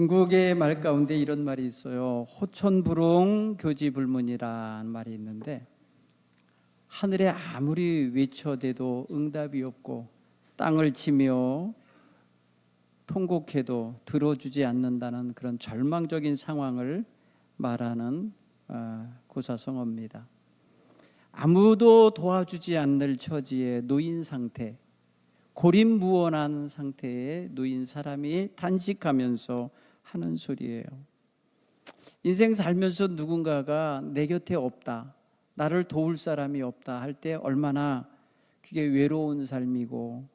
중국의 말 가운데 이런 말이 있어요. 호천부릉 교지불문이라는 말이 있는데, 하늘에 아무리 외쳐대도 응답이 없고 땅을 치며 통곡해도 들어주지 않는다는 그런 절망적인 상황을 말하는 고사성어입니다. 아무도 도와주지 않는 처지의 놓인 상태, 고립무원한 상태에 놓인 사람이 단식하면서 하는 소리예요. 인생 살면서 누군가가 내 곁에 없다, 나를 도울 사람이 없다 할 때 얼마나 그게 외로운 삶이고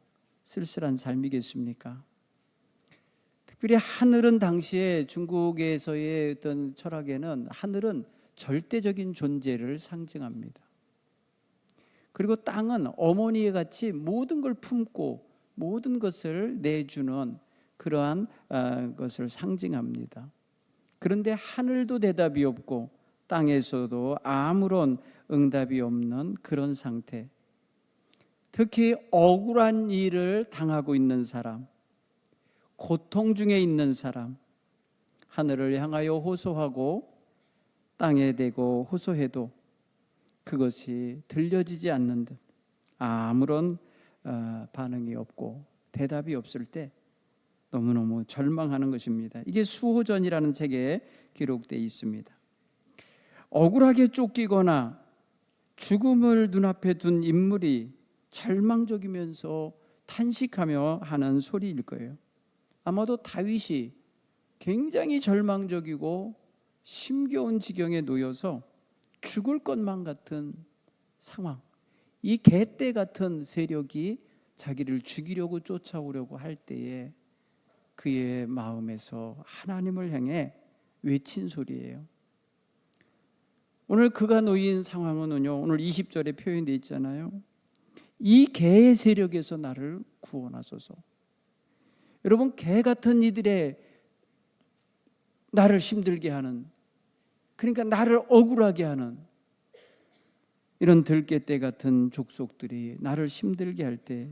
쓸쓸한 삶이겠습니까? 특별히 하늘은 당시에 중국에서의 어떤 철학에는 하늘은 절대적인 존재를 상징합니다. 그리고 땅은 어머니의 같이 모든 걸 품고 모든 것을 내주는 그러한 것을 상징합니다. 그런데 하늘도 대답이 없고 땅에서도 아무런 응답이 없는 그런 상태, 특히 억울한 일을 당하고 있는 사람, 고통 중에 있는 사람, 하늘을 향하여 호소하고 땅에 대고 호소해도 그것이 들려지지 않는 듯, 아무런 반응이 없고 대답이 없을 때 너무너무 절망하는 것입니다. 이게 수호전이라는 책에 기록되어 있습니다. 억울하게 쫓기거나 죽음을 눈앞에 둔 인물이 절망적이면서 탄식하며 하는 소리일 거예요. 아마도 다윗이 굉장히 절망적이고 심겨운 지경에 놓여서 죽을 것만 같은 상황, 이 개떼 같은 세력이 자기를 죽이려고 쫓아오려고 할 때에 그의 마음에서 하나님을 향해 외친 소리예요. 오늘 그가 놓인 상황은요, 오늘 20절에 표현되어 있잖아요. 이 개의 세력에서 나를 구원하소서. 여러분, 개 같은 이들의 나를 힘들게 하는, 그러니까 나를 억울하게 하는 이런 들깨떼 같은 족속들이 나를 힘들게 할 때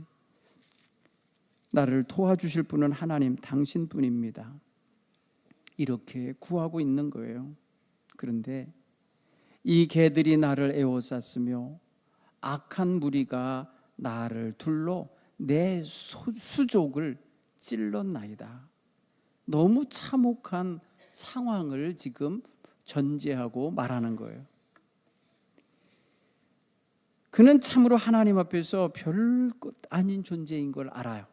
나를 도와주실 분은 하나님 당신뿐입니다. 이렇게 구하고 있는 거예요. 그런데 이 개들이 나를 에워쌌으며 악한 무리가 나를 둘러 내 수족을 찔렀나이다. 너무 참혹한 상황을 지금 전제하고 말하는 거예요. 그는 참으로 하나님 앞에서 별것 아닌 존재인 걸 알아요.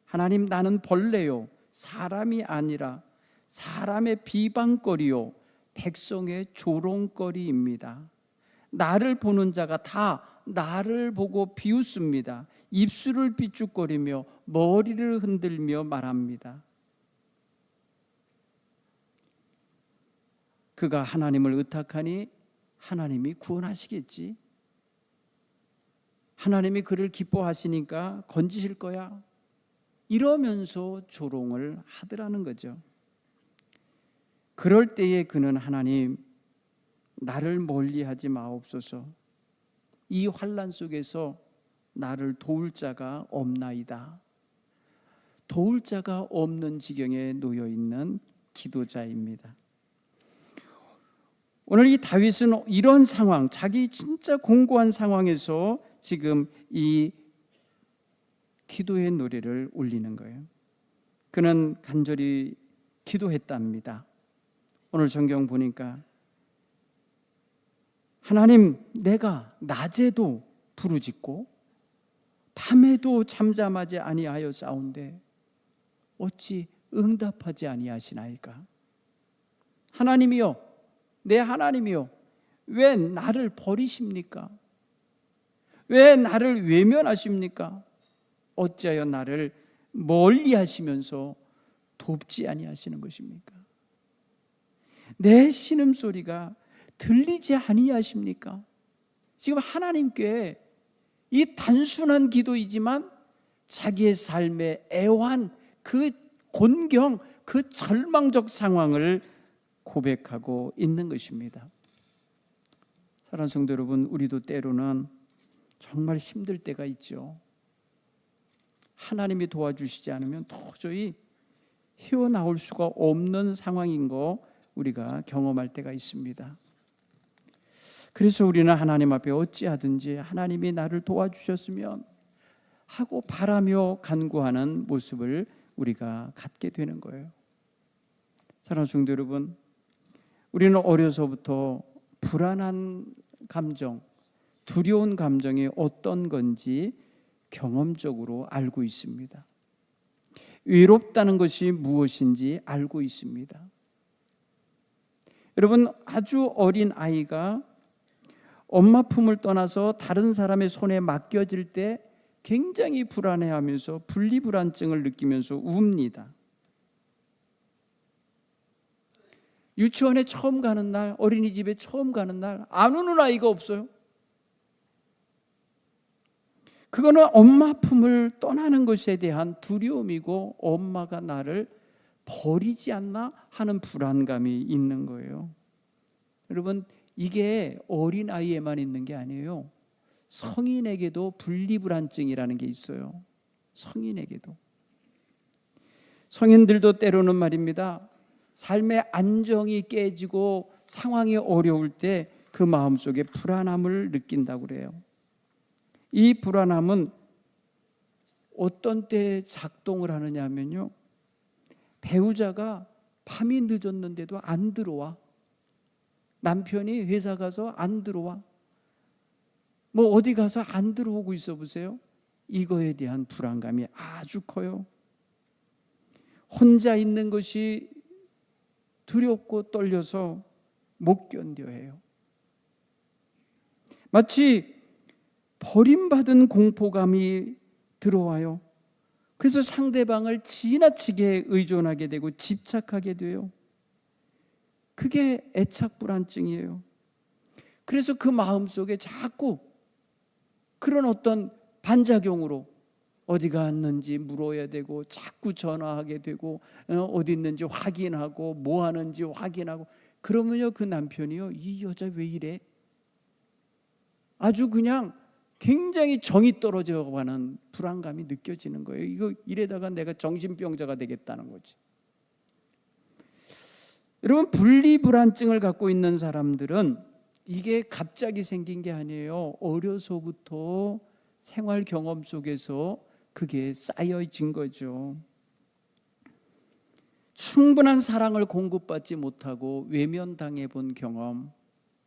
하나님, 나는 벌레요, 사람이 아니라 사람의 비방거리요, 백성의 조롱거리입니다. 나를 보는 자가 다 나를 보고 비웃습니다. 입술을 삐죽거리며 머리를 흔들며 말합니다. 그가 하나님을 의탁하니 하나님이 구원하시겠지, 하나님이 그를 기뻐하시니까 건지실 거야, 이러면서 조롱을 하더라는 거죠. 그럴 때에 그는 하나님, 나를 멀리하지 마옵소서. 이 환난 속에서 나를 도울 자가 없나이다. 도울 자가 없는 지경에 놓여 있는 기도자입니다. 오늘 이 다윗은 이런 상황, 자기 진짜 공고한 상황에서 지금 이 기도의 노래를 올리는 거예요. 그는 간절히 기도했답니다. 오늘 성경 보니까 하나님, 내가 낮에도 부르짖고 밤에도 잠잠하지 아니하여 싸운데 어찌 응답하지 아니하시나이까? 하나님이여, 내 하나님이여, 왜 나를 버리십니까? 왜 나를 외면하십니까? 어찌하여 나를 멀리 하시면서 돕지 아니하시는 것입니까? 내 신음소리가 들리지 아니하십니까? 지금 하나님께 이 단순한 기도이지만 자기의 삶의 애환, 그 곤경, 그 절망적 상황을 고백하고 있는 것입니다. 사랑하는 성도 여러분, 우리도 때로는 정말 힘들 때가 있죠. 하나님이 도와주시지 않으면 도저히 헤어나올 수가 없는 상황인 거 우리가 경험할 때가 있습니다. 그래서 우리는 하나님 앞에 어찌하든지 하나님이 나를 도와주셨으면 하고 바라며 간구하는 모습을 우리가 갖게 되는 거예요. 사랑하는 성도 여러분, 우리는 어려서부터 불안한 감정, 두려운 감정이 어떤 건지 경험적으로 알고 있습니다. 외롭다는 것이 무엇인지 알고 있습니다. 여러분, 아주 어린 아이가 엄마 품을 떠나서 다른 사람의 손에 맡겨질 때 굉장히 불안해하면서 분리불안증을 느끼면서 웁니다. 유치원에 처음 가는 날, 어린이집에 처음 가는 날 안 우는 아이가 없어요. 그거는 엄마 품을 떠나는 것에 대한 두려움이고 엄마가 나를 버리지 않나 하는 불안감이 있는 거예요. 여러분, 이게 어린아이에만 있는 게 아니에요. 성인에게도 분리불안증이라는 게 있어요. 성인에게도. 성인들도 때로는 말입니다, 삶의 안정이 깨지고 상황이 어려울 때 그 마음속에 불안함을 느낀다고 그래요. 이 불안함은 어떤 때 작동을 하느냐 하면요, 배우자가 밤이 늦었는데도 안 들어와. 남편이 회사 가서 안 들어와. 뭐 어디 가서 안 들어오고 있어 보세요. 이거에 대한 불안감이 아주 커요. 혼자 있는 것이 두렵고 떨려서 못 견뎌해요. 마치 버림받은 공포감이 들어와요. 그래서 상대방을 지나치게 의존하게 되고 집착하게 돼요. 그게 애착불안증이에요. 그래서 그 마음속에 자꾸 그런 어떤 반작용으로 어디 갔는지 물어야 되고 자꾸 전화하게 되고 어디 있는지 확인하고 뭐 하는지 확인하고, 그러면요 그 남편이요, 이 여자 왜 이래? 아주 그냥 굉장히 정이 떨어져 가는 불안감이 느껴지는 거예요. 이거 이래다가 내가 정신병자가 되겠다는 거지. 여러분, 분리불안증을 갖고 있는 사람들은 이게 갑자기 생긴 게 아니에요. 어려서부터 생활 경험 속에서 그게 쌓여진 거죠. 충분한 사랑을 공급받지 못하고 외면당해 본 경험,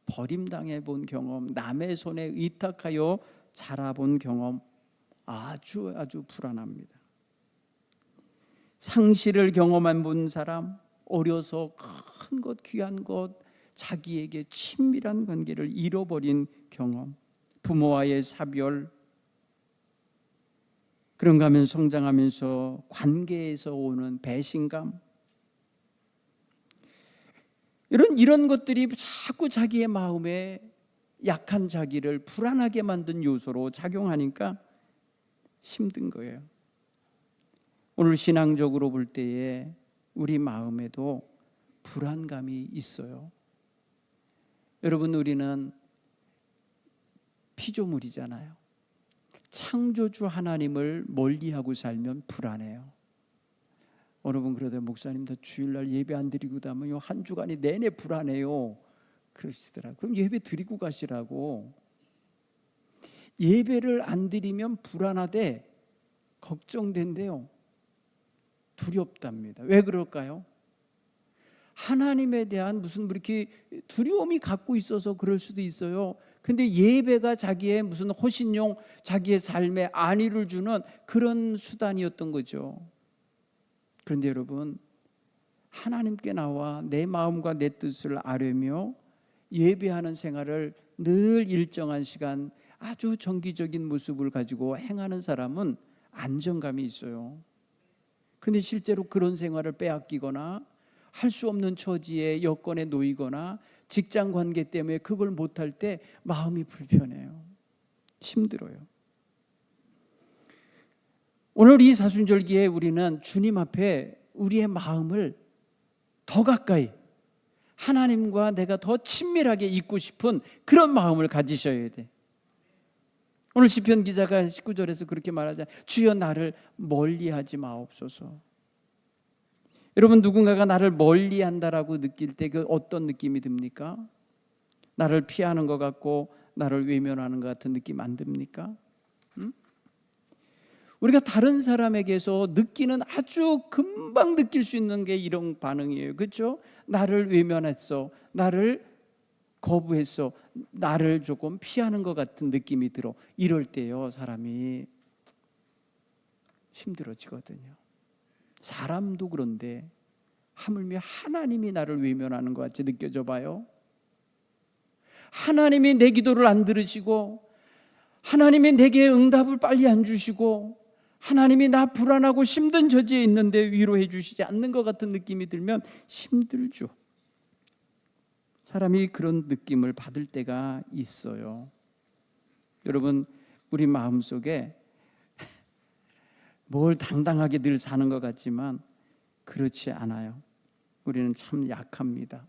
버림당해 본 경험, 남의 손에 의탁하여 자라본 경험, 아주 불안합니다. 상실을 경험한 본 사람, 어려서 큰 것, 귀한 것, 자기에게 친밀한 관계를 잃어버린 경험, 부모와의 사별, 그런가 하면 성장하면서 관계에서 오는 배신감, 이런 것들이 자꾸 자기의 마음에 약한 자기를 불안하게 만든 요소로 작용하니까 힘든 거예요. 오늘 신앙적으로 볼 때에 우리 마음에도 불안감이 있어요. 여러분, 우리는 피조물이잖아요. 창조주 하나님을 멀리하고 살면 불안해요. 어느 분 그러다, 목사님 나 주일날 예배 안 드리고 나면 한 주간이 내내 불안해요 그러시더라고요. 그럼 예배 드리고 가시라고. 예배를 안 드리면 불안하대, 걱정된대요. 두렵답니다. 왜 그럴까요? 하나님에 대한 무슨 이렇게 두려움이 갖고 있어서 그럴 수도 있어요. 근데 예배가 자기의 무슨 호신용, 자기의 삶에 안위를 주는 그런 수단이었던 거죠. 그런데 여러분, 하나님께 나와 내 마음과 내 뜻을 아뢰며 예배하는 생활을 늘 일정한 시간 아주 정기적인 모습을 가지고 행하는 사람은 안정감이 있어요. 그런데 실제로 그런 생활을 빼앗기거나 할 수 없는 처지에 여건에 놓이거나 직장 관계 때문에 그걸 못할 때 마음이 불편해요. 힘들어요. 오늘 이 사순절기에 우리는 주님 앞에 우리의 마음을 더 가까이, 하나님과 내가 더 친밀하게 있고 싶은 그런 마음을 가지셔야 돼. 오늘 시편 기자가 19절에서 그렇게 말하잖아요. 주여 나를 멀리하지 마옵소서. 여러분, 누군가가 나를 멀리한다라고 느낄 때 그 어떤 느낌이 듭니까? 나를 피하는 것 같고 나를 외면하는 것 같은 느낌 안 듭니까? 우리가 다른 사람에게서 느끼는, 아주 금방 느낄 수 있는 게 이런 반응이에요. 그렇죠? 나를 외면했어, 나를 거부했어, 나를 조금 피하는 것 같은 느낌이 들어. 이럴 때요, 사람이 힘들어지거든요. 사람도 그런데 하물며 하나님이 나를 외면하는 것 같이 느껴져 봐요. 하나님이 내 기도를 안 들으시고, 하나님이 내게 응답을 빨리 안 주시고, 하나님이 나 불안하고 힘든 처지에 있는데 위로해 주시지 않는 것 같은 느낌이 들면 힘들죠. 사람이 그런 느낌을 받을 때가 있어요. 여러분, 우리 마음속에 뭘 당당하게 늘 사는 것 같지만 그렇지 않아요. 우리는 참 약합니다.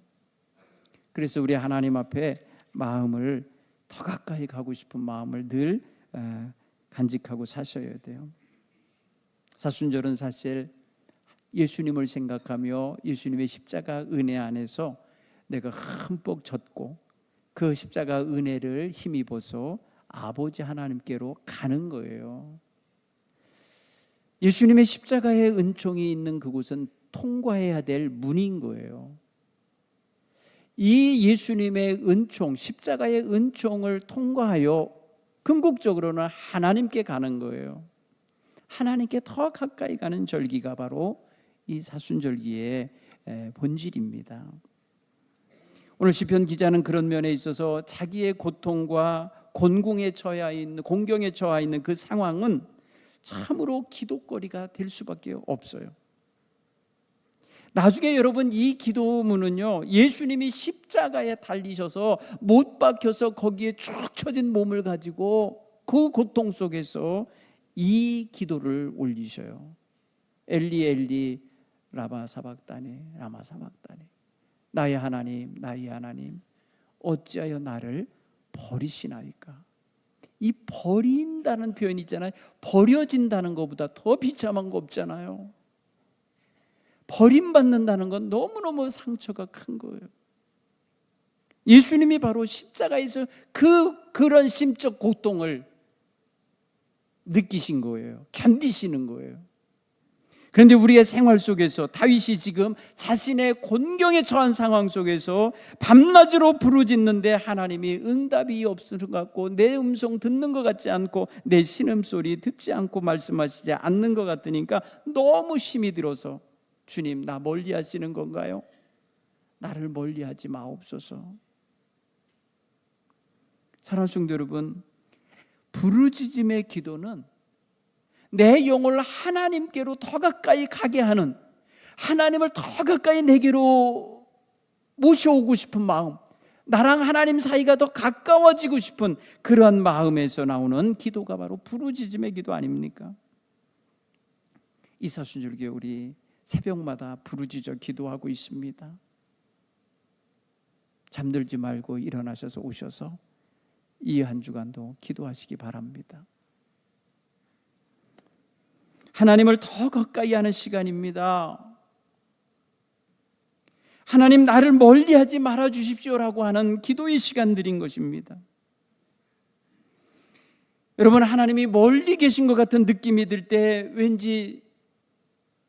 그래서 우리 하나님 앞에 마음을 더 가까이 가고 싶은 마음을 늘 간직하고 사셔야 돼요. 사순절은 사실 예수님을 생각하며 예수님의 십자가 은혜 안에서 내가 흠뻑 젖고 그 십자가 은혜를 힘입어서 아버지 하나님께로 가는 거예요. 예수님의 십자가의 은총이 있는 그곳은 통과해야 될 문인 거예요. 이 예수님의 은총, 십자가의 은총을 통과하여 궁극적으로는 하나님께 가는 거예요. 하나님께 더 가까이 가는 절기가 바로 이 사순절기의 본질입니다. 오늘 시편 기자는 그런 면에 있어서 자기의 고통과 곤궁에 처해 있는, 공경에 처해 있는 그 상황은 참으로 기도거리가 될 수밖에 없어요. 나중에 여러분, 이 기도문은요, 예수님이 십자가에 달리셔서 못 박혀서 거기에 축 처진 몸을 가지고 그 고통 속에서 이 기도를 올리셔요. 엘리 엘리 라마 사박다니 라마 사박다니, 나의 하나님 나의 하나님 어찌하여 나를 버리시나이까. 이 버린다는 표현이 있잖아요. 버려진다는 것보다 더 비참한 거 없잖아요. 버림받는다는 건 너무너무 상처가 큰 거예요. 예수님이 바로 십자가에서 그런 심적 고통을 느끼신 거예요. 견디시는 거예요. 그런데 우리의 생활 속에서 다윗이 지금 자신의 곤경에 처한 상황 속에서 밤낮으로 부르짖는데 하나님이 응답이 없으는 것 같고, 내 음성 듣는 것 같지 않고, 내 신음소리 듣지 않고 말씀하시지 않는 것 같으니까 너무 힘이 들어서, 주님, 나 멀리 하시는 건가요? 나를 멀리 하지 마옵소서. 사랑하는 성도 여러분, 부르짖음의 기도는 내 영혼을 하나님께로 더 가까이 가게 하는, 하나님을 더 가까이 내게로 모셔오고 싶은 마음, 나랑 하나님 사이가 더 가까워지고 싶은 그러한 마음에서 나오는 기도가 바로 부르짖음의 기도 아닙니까? 이 사순절기에 우리 새벽마다 부르짖어 기도하고 있습니다. 잠들지 말고 일어나셔서 오셔서 이 한 주간도 기도하시기 바랍니다. 하나님을 더 가까이 하는 시간입니다. 하나님, 나를 멀리하지 말아 주십시오라고 하는 기도의 시간들인 것입니다. 여러분, 하나님이 멀리 계신 것 같은 느낌이 들 때 왠지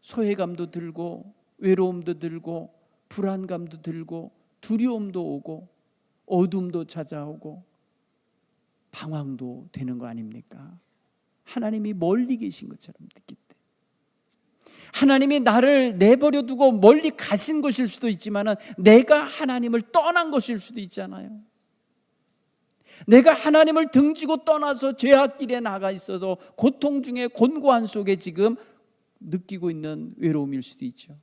소외감도 들고 외로움도 들고 불안감도 들고 두려움도 오고 어둠도 찾아오고 방황도 되는 거 아닙니까? 하나님이 멀리 계신 것처럼 느낄 때, 하나님이 나를 내버려 두고 멀리 가신 것일 수도 있지만 내가 하나님을 떠난 것일 수도 있잖아요. 내가 하나님을 등지고 떠나서 죄악길에 나가 있어서 고통 중에 곤고한 속에 지금 느끼고 있는 외로움일 수도 있죠.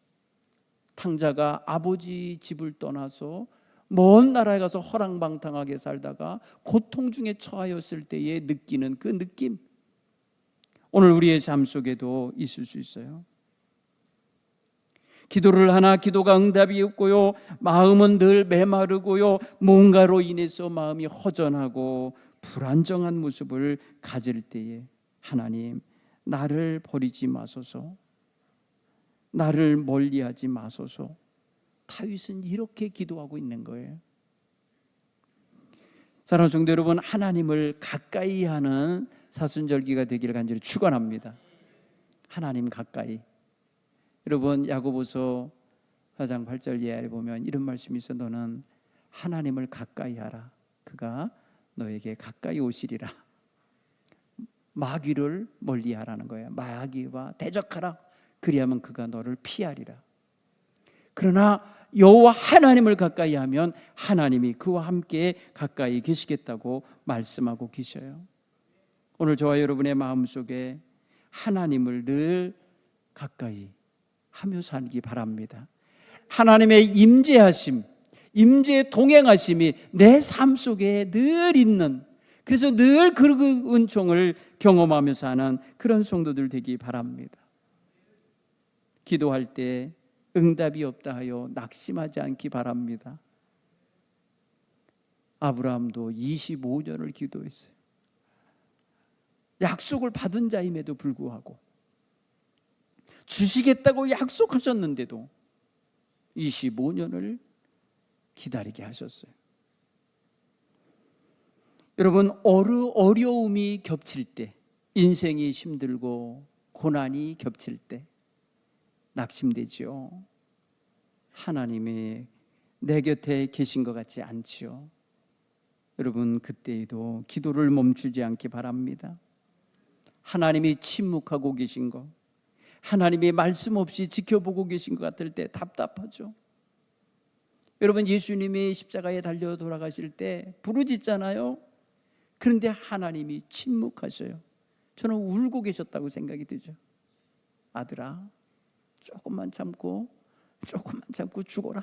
탕자가 아버지 집을 떠나서 먼 나라에 가서 허랑방탕하게 살다가 고통 중에 처하였을 때에 느끼는 그 느낌, 오늘 우리의 삶 속에도 있을 수 있어요. 기도를 하나 기도가 응답이 없고요, 마음은 늘 메마르고요, 뭔가로 인해서 마음이 허전하고 불안정한 모습을 가질 때에 하나님, 나를 버리지 마소서, 나를 멀리하지 마소서. 다윗은 이렇게 기도하고 있는 거예요. 사랑하는 성도 여러분, 하나님을 가까이 하는 사순절기가 되기를 간절히 축원합니다. 하나님 가까이. 여러분, 야고보서 4장 8절 이하에 보면 이런 말씀이 있어. 너는 하나님을 가까이 하라. 그가 너에게 가까이 오시리라. 마귀를 멀리하라는 거예요. 마귀와 대적하라. 그리하면 그가 너를 피하리라. 그러나 여호와 하나님을 가까이 하면 하나님이 그와 함께 가까이 계시겠다고 말씀하고 계셔요. 오늘 저와 여러분의 마음속에 하나님을 늘 가까이 하며 살기 바랍니다. 하나님의 임재하심, 임재의 동행하심이 내 삶 속에 늘 있는, 그래서 늘 그 은총을 경험하며 사는 그런 성도들 되기 바랍니다. 기도할 때 응답이 없다 하여 낙심하지 않기 바랍니다. 아브라함도 25년을 기도했어요. 약속을 받은 자임에도 불구하고, 주시겠다고 약속하셨는데도 25년을 기다리게 하셨어요. 여러분, 어려움이 겹칠 때, 인생이 힘들고 고난이 겹칠 때 낙심되지요. 하나님이 내 곁에 계신 것 같지 않지요. 여러분, 그때에도 기도를 멈추지 않기 바랍니다. 하나님이 침묵하고 계신 것, 하나님이 말씀 없이 지켜보고 계신 것 같을 때 답답하죠. 여러분, 예수님이 십자가에 달려 돌아가실 때 부르짖잖아요. 그런데 하나님이 침묵하셔요. 저는 울고 계셨다고 생각이 되죠. 아들아, 조금만 참고 죽어라.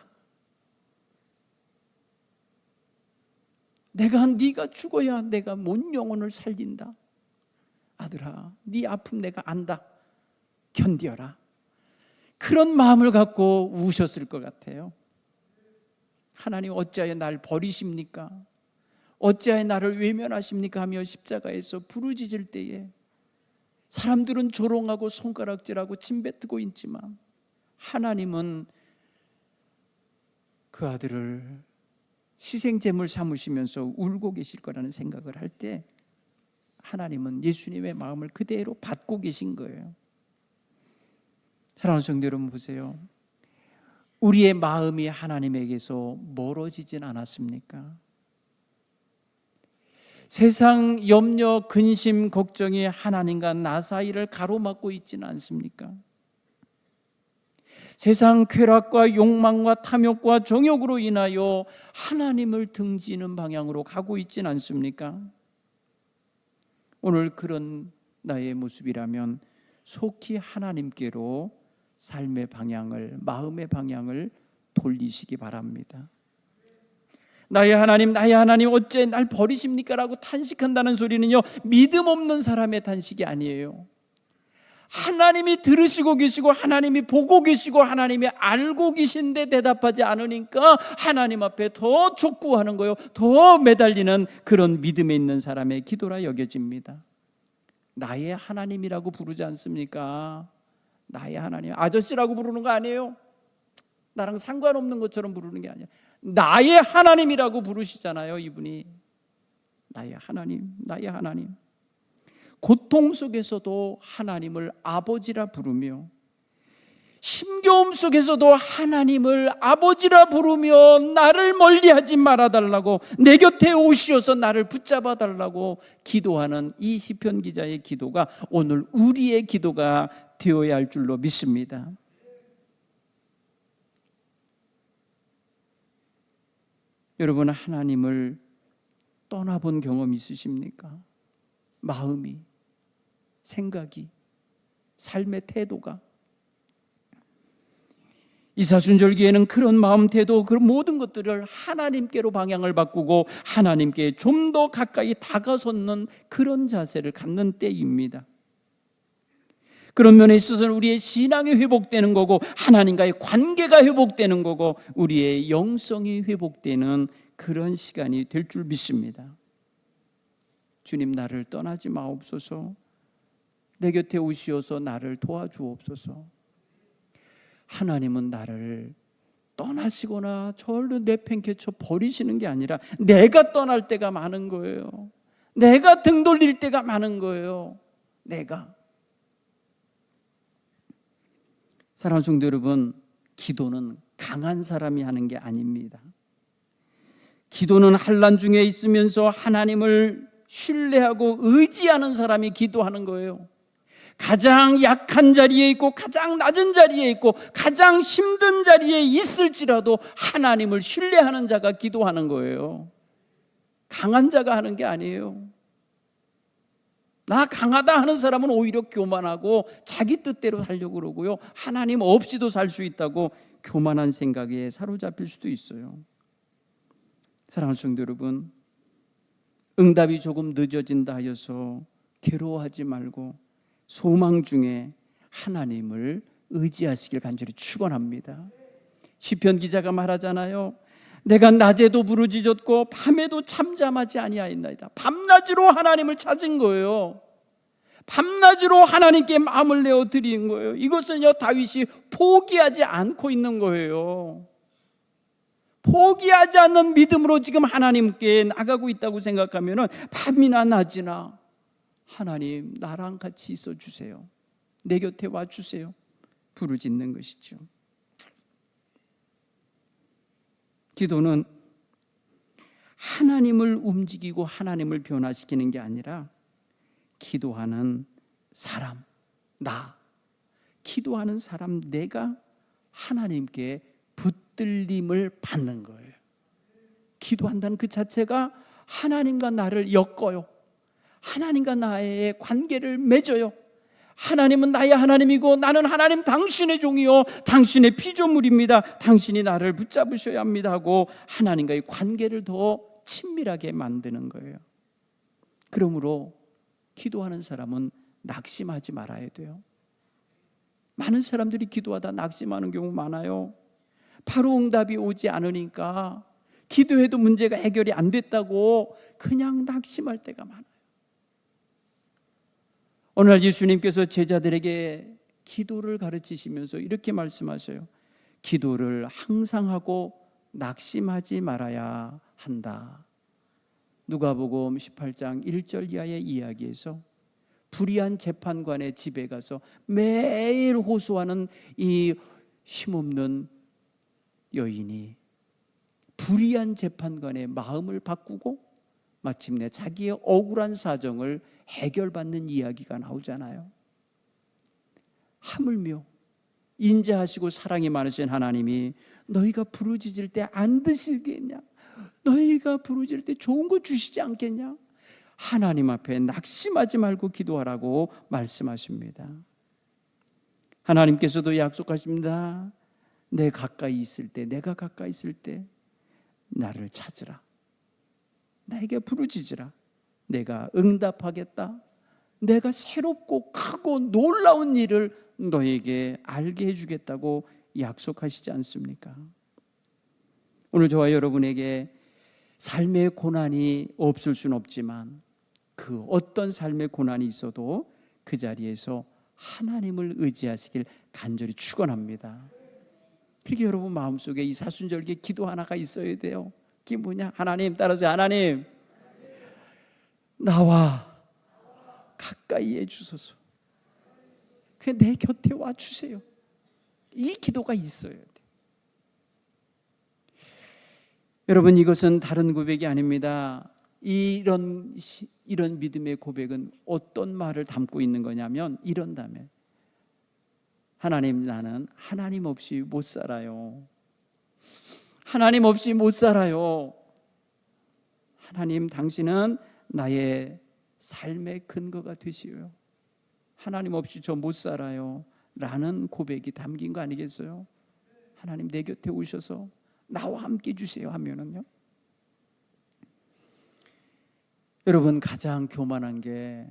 네가 죽어야 내가 못 영혼을 살린다. 아들아, 네 아픔 내가 안다. 견뎌라. 그런 마음을 갖고 우셨을 것 같아요. 하나님, 어찌하여 날 버리십니까? 어찌하여 나를 외면하십니까? 하며 십자가에서 부르짖을 때에 사람들은 조롱하고 손가락질하고 침뱉고 있지만 하나님은 그 아들을 희생제물 삼으시면서 울고 계실 거라는 생각을 할 때 하나님은 예수님의 마음을 그대로 받고 계신 거예요. 사랑하는 성도 여러분, 보세요. 우리의 마음이 하나님에게서 멀어지진 않았습니까? 세상 염려, 근심, 걱정이 하나님과 나 사이를 가로막고 있지는 않습니까? 세상 쾌락과 욕망과 탐욕과 정욕으로 인하여 하나님을 등지는 방향으로 가고 있지는 않습니까? 오늘 그런 나의 모습이라면 속히 하나님께로 삶의 방향을, 마음의 방향을 돌리시기 바랍니다. 나의 하나님 어째 날 버리십니까? 라고 탄식한다는 소리는요, 믿음 없는 사람의 탄식이 아니에요. 하나님이 들으시고 계시고 하나님이 보고 계시고 하나님이 알고 계신데 대답하지 않으니까 하나님 앞에 더 촉구하는 거요, 더 매달리는 그런 믿음에 있는 사람의 기도라 여겨집니다. 나의 하나님이라고 부르지 않습니까? 나의 하나님, 아저씨라고 부르는 거 아니에요. 나랑 상관없는 것처럼 부르는 게 아니에요. 나의 하나님이라고 부르시잖아요. 이분이 나의 하나님, 나의 하나님. 고통 속에서도 하나님을 아버지라 부르며, 힘겨움 속에서도 하나님을 아버지라 부르며 나를 멀리하지 말아달라고, 내 곁에 오시어서 나를 붙잡아 달라고 기도하는 이 시편 기자의 기도가 오늘 우리의 기도가 되어야 할 줄로 믿습니다. 여러분, 하나님을 떠나본 경험 있으십니까? 마음이, 생각이, 삶의 태도가. 이 사순절기에는 그런 마음, 태도, 그런 모든 것들을 하나님께로 방향을 바꾸고 하나님께 좀 더 가까이 다가서는 그런 자세를 갖는 때입니다. 그런 면에 있어서는 우리의 신앙이 회복되는 거고, 하나님과의 관계가 회복되는 거고, 우리의 영성이 회복되는 그런 시간이 될 줄 믿습니다. 주님, 나를 떠나지 마옵소서. 내 곁에 오시어서 나를 도와주옵소서. 하나님은 나를 떠나시거나 저를 내팽개쳐 버리시는 게 아니라 내가 떠날 때가 많은 거예요. 내가 등 돌릴 때가 많은 거예요. 내가. 사랑하는 성도 여러분, 기도는 강한 사람이 하는 게 아닙니다. 기도는 환난 중에 있으면서 하나님을 신뢰하고 의지하는 사람이 기도하는 거예요. 가장 약한 자리에 있고 가장 낮은 자리에 있고 가장 힘든 자리에 있을지라도 하나님을 신뢰하는 자가 기도하는 거예요. 강한 자가 하는 게 아니에요. 나 강하다 하는 사람은 오히려 교만하고 자기 뜻대로 살려고 그러고요, 하나님 없이도 살 수 있다고 교만한 생각에 사로잡힐 수도 있어요. 사랑하는 성도 여러분, 응답이 조금 늦어진다 하여서 괴로워하지 말고 소망 중에 하나님을 의지하시길 간절히 축원합니다. 시편 기자가 말하잖아요. 내가 낮에도 부르짖었고 밤에도 잠잠하지 아니하였나이다. 밤낮으로 하나님을 찾은 거예요. 밤낮으로 하나님께 마음을 내어 드린 거예요. 이것은요, 다윗이 포기하지 않고 있는 거예요. 포기하지 않는 믿음으로 지금 하나님께 나가고 있다고 생각하면 밤이나 낮이나 하나님 나랑 같이 있어 주세요. 내 곁에 와 주세요. 부르짖는 것이죠. 기도는 하나님을 움직이고 하나님을 변화시키는 게 아니라 기도하는 사람, 기도하는 사람 내가 하나님께 붙들림을 받는 거예요. 기도한다는 그 자체가 하나님과 나를 엮어요. 하나님과 나의 관계를 맺어요. 하나님은 나의 하나님이고 나는 하나님 당신의 종이요 당신의 피조물입니다. 당신이 나를 붙잡으셔야 합니다 하고 하나님과의 관계를 더 친밀하게 만드는 거예요. 그러므로 기도하는 사람은 낙심하지 말아야 돼요. 많은 사람들이 기도하다 낙심하는 경우 많아요. 바로 응답이 오지 않으니까 기도해도 문제가 해결이 안 됐다고 그냥 낙심할 때가 많아요. 오늘 예수님께서 제자들에게 기도를 가르치시면서 이렇게 말씀하셔요. 기도를 항상 하고 낙심하지 말아야 한다. 누가복음 18장 1절 이하의 이야기에서 불의한 재판관의 집에 가서 매일 호소하는 이 힘없는 여인이 불의한 재판관의 마음을 바꾸고 마침내 자기의 억울한 사정을 해결받는 이야기가 나오잖아요. 하물며 인자하시고 사랑이 많으신 하나님이 너희가 부르짖을 때 안 드시겠냐? 너희가 부르짖을 때 좋은 거 주시지 않겠냐? 하나님 앞에 낙심하지 말고 기도하라고 말씀하십니다. 하나님께서도 약속하십니다. 내가 가까이 있을 때 나를 찾으라. 나에게 부르짖으라. 내가 응답하겠다. 내가 새롭고 크고 놀라운 일을 너에게 알게 해주겠다고 약속하시지 않습니까? 오늘 저와 여러분에게 삶의 고난이 없을 수는 없지만 그 어떤 삶의 고난이 있어도 그 자리에서 하나님을 의지하시길 간절히 축원합니다. 그렇게 여러분 마음속에 이 사순절기에 기도 하나가 있어야 돼요. 그게 뭐냐? 하나님, 따라서 하나님 나와 가까이 해주소서. 그냥 내 곁에 와 주세요. 이 기도가 있어야 돼요. 여러분, 이것은 다른 고백이 아닙니다. 이런 믿음의 고백은 어떤 말을 담고 있는 거냐면 이런다면 하나님, 나는 하나님 없이 못 살아요. 하나님 없이 못 살아요. 하나님, 당신은 나의 삶의 근거가 되시오요. 하나님 없이 저 못 살아요 라는 고백이 담긴 거 아니겠어요? 하나님 내 곁에 오셔서 나와 함께 주세요 하면은요. 여러분, 가장 교만한 게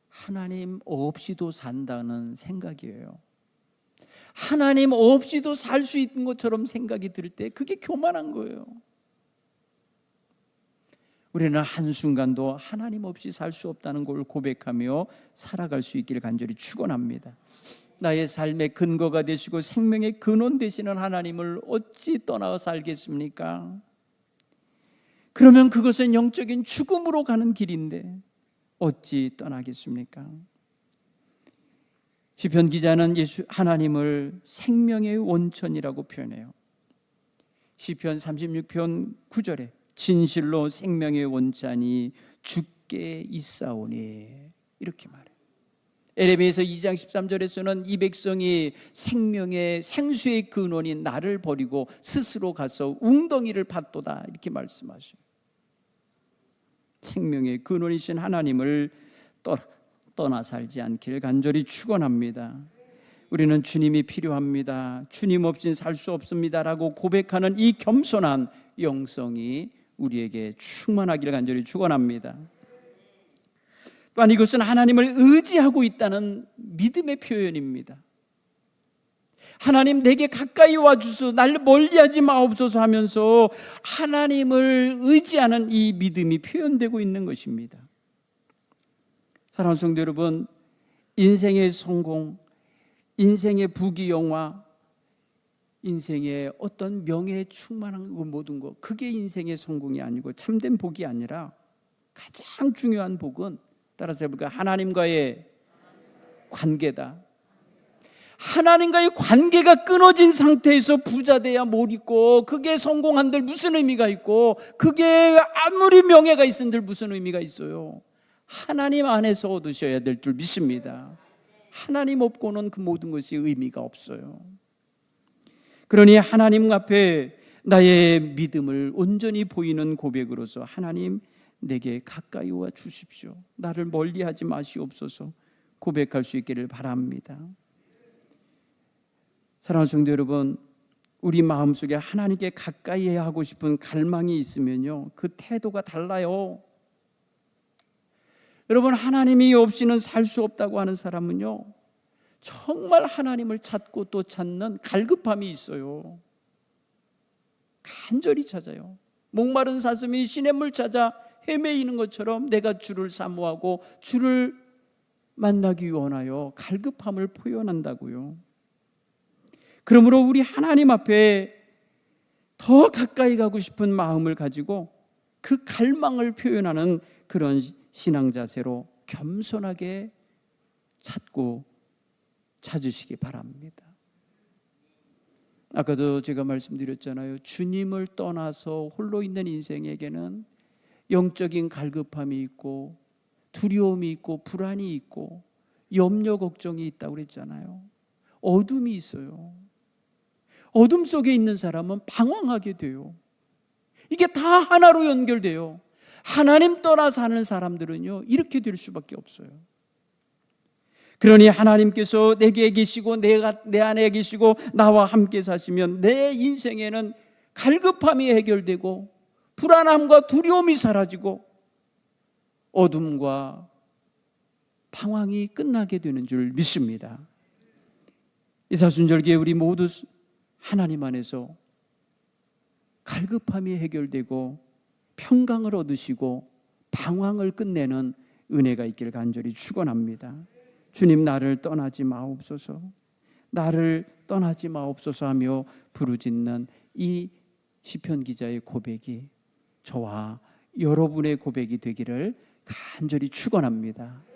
하나님 없이도 산다는 생각이에요. 하나님 없이도 살 수 있는 것처럼 생각이 들 때 그게 교만한 거예요. 우리는 한순간도 하나님 없이 살 수 없다는 걸 고백하며 살아갈 수 있기를 간절히 축원합니다. 나의 삶의 근거가 되시고 생명의 근원 되시는 하나님을 어찌 떠나 살겠습니까? 그러면 그것은 영적인 죽음으로 가는 길인데 어찌 떠나겠습니까? 시편 기자는 하나님을 생명의 원천이라고 표현해요. 시편 36편 9절에 진실로 생명의 원천이 주께 있사오니 이렇게 말해요. 에레미야서 2장 13절에서는 이 백성이 생명의 생수의 근원인 나를 버리고 스스로 가서 웅덩이를 팠도다 이렇게 말씀하셔요. 생명의 근원이신 하나님을 떠나 살지 않기를 간절히 축원합니다. 우리는 주님이 필요합니다. 주님 없이는 살 수 없습니다라고 고백하는 이 겸손한 영성이 우리에게 충만하기를 간절히 축원합니다. 또한 이것은 하나님을 의지하고 있다는 믿음의 표현입니다. 하나님 내게 가까이 와주소 나를 멀리하지 마옵소서 하면서 하나님을 의지하는 이 믿음이 표현되고 있는 것입니다. 사랑하는 성도 여러분, 인생의 성공, 인생의 부귀영화, 인생의 어떤 명예에 충만한 그 모든 것, 그게 인생의 성공이 아니고 참된 복이 아니라 가장 중요한 복은 따라서 해볼까요? 하나님과의 관계다. 하나님과의 관계가 끊어진 상태에서 부자 돼야 뭘 있고, 그게 성공한들 무슨 의미가 있고, 그게 아무리 명예가 있은들 무슨 의미가 있어요? 하나님 안에서 얻으셔야 될 줄 믿습니다. 하나님 없고는 그 모든 것이 의미가 없어요. 그러니 하나님 앞에 나의 믿음을 온전히 보이는 고백으로서 하나님 내게 가까이 와 주십시오, 나를 멀리하지 마시옵소서 고백할 수 있기를 바랍니다. 사랑하는 성도 여러분, 우리 마음속에 하나님께 가까이 하고 싶은 갈망이 있으면요, 그 태도가 달라요. 여러분, 하나님이 없이는 살 수 없다고 하는 사람은요, 정말 하나님을 찾고 또 찾는 갈급함이 있어요. 간절히 찾아요. 목마른 사슴이 시냇물 찾아 헤매이는 것처럼 내가 주를 사모하고 주를 만나기 원하여 갈급함을 표현한다고요. 그러므로 우리 하나님 앞에 더 가까이 가고 싶은 마음을 가지고 그 갈망을 표현하는 그런 신앙 자세로 겸손하게 찾으시기 바랍니다. 아까도 제가 말씀드렸잖아요. 주님을 떠나서 홀로 있는 인생에게는 영적인 갈급함이 있고 두려움이 있고 불안이 있고 염려 걱정이 있다고 그랬잖아요. 어둠이 있어요. 어둠 속에 있는 사람은 방황하게 돼요. 이게 다 하나로 연결돼요. 하나님 떠나 사는 사람들은요, 이렇게 될 수밖에 없어요. 그러니 하나님께서 내게 계시고 내 안에 계시고 나와 함께 사시면 내 인생에는 갈급함이 해결되고 불안함과 두려움이 사라지고 어둠과 방황이 끝나게 되는 줄 믿습니다. 이사순절기에 우리 모두 하나님 안에서 갈급함이 해결되고 평강을 얻으시고 방황을 끝내는 은혜가 있기를 간절히 축원합니다. 주님, 나를 떠나지 마옵소서, 나를 떠나지 마옵소서 하며 부르짖는 이 시편 기자의 고백이 저와 여러분의 고백이 되기를 간절히 축원합니다.